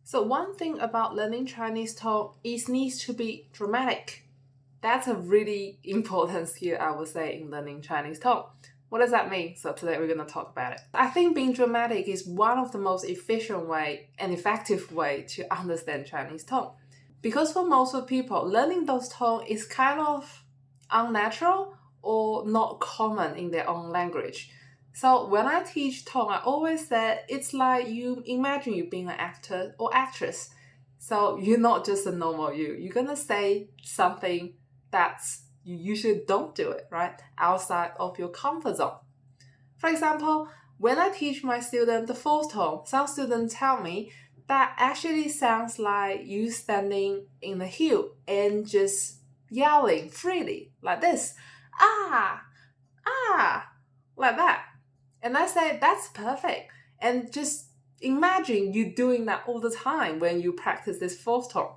So one thing about learning Chinese tone is needs to be dramatic. That's a really important skill, I would say, in learning Chinese tone. What does that mean? So today we're going to talk about it. I think being dramatic is one of the most efficient way and effective way to understand Chinese tone. Because for most of people, learning those tones is kind of unnatural or not common in their own language. So when I teach tone, I always say it's like you imagine you being an actor or actress. So you're not just a normal you. You're gonna say something that's you usually don't do it, right? Outside of your comfort zone. For example, when I teach my students the fourth tone, some students tell me that actually sounds like you standing in the hill and just yelling freely like this. Ah, ah, like that. And I say, that's perfect. And just imagine you doing that all the time when you practice this fourth tone.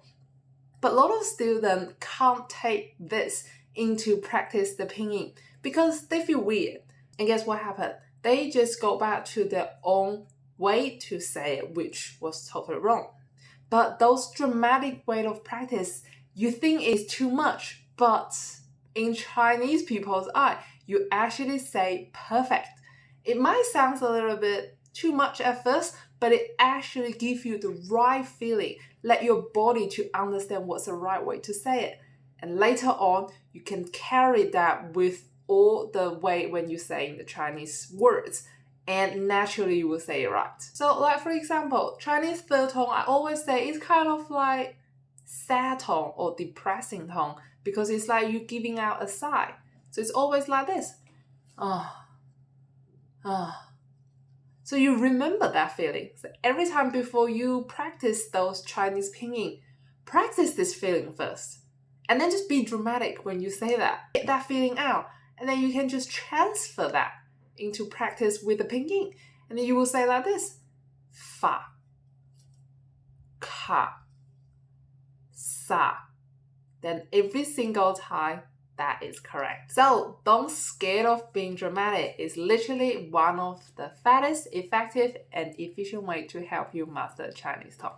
But a lot of students can't take this into practice the pinyin because they feel weird. And guess what happened? They just go back to their own way to say it, which was totally wrong. But those dramatic way of practice, you think is too much, but in Chinese people's eye, you actually say perfect. It might sound a little bit too much at first, but it actually gives you the right feeling, let your body to understand what's the right way to say it. And later on, you can carry that with all the way when you're saying the Chinese words, and naturally you will say it right. So like for example, Chinese third tone, I always say it's kind of like sad tone or depressing tone because it's like you giving out a sigh. So it's always like this. So you remember that feeling. So every time before you practice those Chinese pinyin, practice this feeling first. And then just be dramatic when you say that. Get that feeling out. And then you can just transfer that into practice with the pinyin. And then you will say like this. Fa, ka, sa. Then every single time, that is correct. So don't scared of being dramatic. It's literally one of the fastest, effective, and efficient way to help you master Chinese tone.